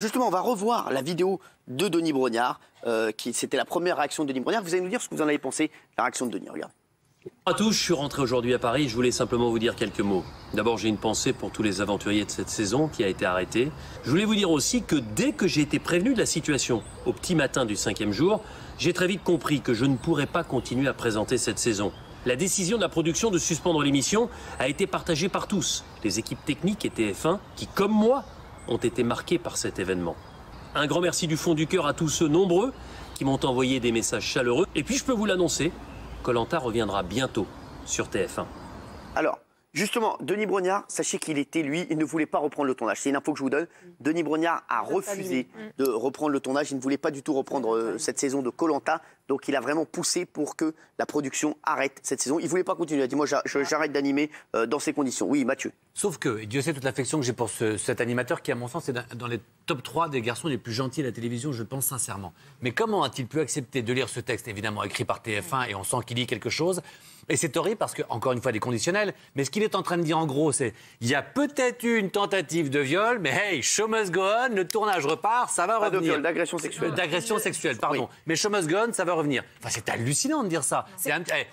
Justement, on va revoir la vidéo de Denis Brognard. C'était la première réaction de Denis Brognard. Vous allez nous dire ce que vous en avez pensé, la réaction de Denis. Regardez. Bonjour à tous, je suis rentré aujourd'hui à Paris. Je voulais simplement vous dire quelques mots. D'abord, j'ai une pensée pour tous les aventuriers de cette saison qui a été arrêté. Je voulais vous dire aussi que dès que j'ai été prévenu de la situation, au petit matin du 5e jour, j'ai très vite compris que je ne pourrais pas continuer à présenter cette saison. La décision de la production de suspendre l'émission a été partagée par tous. Les équipes techniques et TF1 qui, comme moi, ont été marqués par cet événement. Un grand merci du fond du cœur à tous ceux nombreux qui m'ont envoyé des messages chaleureux. Et puis je peux vous l'annoncer, Koh-Lanta reviendra bientôt sur TF1. Alors, justement, Denis Brognard, sachez qu'il était, lui, il ne voulait pas reprendre le tournage. C'est une info que je vous donne. Denis Brognard a refusé de reprendre le tournage. Il ne voulait pas du tout reprendre cette saison de Koh-Lanta. Donc il a vraiment poussé pour que la production arrête cette saison. Il ne voulait pas continuer. Il a dit, moi j'arrête d'animer dans ces conditions. Oui, Mathieu. Sauf que, Dieu sait toute l'affection que j'ai pour cet animateur qui, à mon sens, est dans les top 3 des garçons les plus gentils à la télévision, je le pense sincèrement. Mais comment a-t-il pu accepter de lire ce texte, évidemment écrit par TF1, et on sent qu'il lit quelque chose? Et c'est horrible parce que, encore une fois, des conditionnels. Mais ce qu'il est en train de dire en gros, c'est il y a peut-être eu une tentative de viol, mais hey, show must go on, le tournage repart, ça va revenir. Pas de viol, d'agression sexuelle. D'agression sexuelle, pardon. Oui. Mais show must go on, ça va revenir. Enfin, c'est hallucinant de dire ça.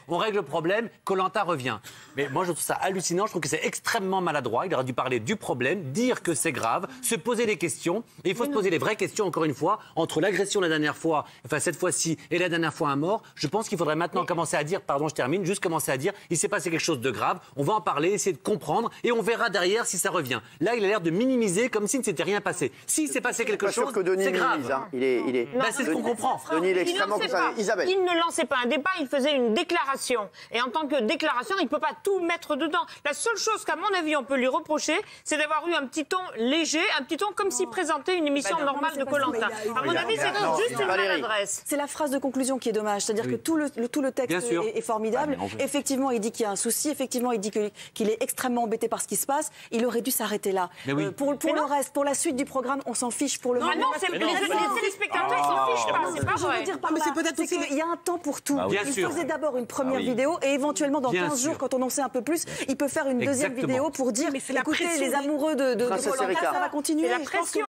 On règle le problème, Koh-Lanta revient. Mais moi, je trouve ça hallucinant. Je trouve que c'est extrêmement maladroit. Il aurait dû parler du problème, dire que c'est grave, se poser des questions. Et il faut se poser les vraies questions, encore une fois, entre l'agression la dernière fois, enfin cette fois-ci, et la dernière fois un mort. Je pense qu'il faudrait maintenant commencer à dire, pardon, je termine, juste commencer à dire, il s'est passé quelque chose de grave. On va en parler, essayer de comprendre, et on verra derrière si ça revient. Là, il a l'air de minimiser comme s'il ne s'était rien passé. S'il s'est passé quelque chose, c'est grave. Hein. Il est... Ben, c'est ce qu'on comprend. Denis, il est extrêmement concerné. Isabelle. Il ne lançait pas un débat, il faisait une déclaration. Et en tant que déclaration, il ne peut pas tout mettre dedans. La seule chose qu'à mon avis, on peut lui reprocher, c'est d'avoir eu un petit ton léger, un petit ton comme s'il présentait une émission normale de Koh-Lanta. À mon avis, c'est juste une maladresse. C'est la phrase de conclusion qui est dommage. C'est-à-dire que tout le texte est formidable. Effectivement, il dit qu'il y a un souci. Effectivement, il dit qu'il est extrêmement embêté par ce qui se passe. Il aurait dû s'arrêter là. Pour le reste, pour la suite du programme, on s'en fiche pour le moment. Non, les téléspectateurs s'en fichent pas. C'est pas vrai. C'est qu'il y a un temps pour tout. Il faisait d'abord une première vidéo et éventuellement, dans 15 jours, quand on en sait un peu plus, il peut faire une deuxième vidéo pour dire, écoutez, les amoureux de Koh-Lanta, ça va continuer. C'est la pression.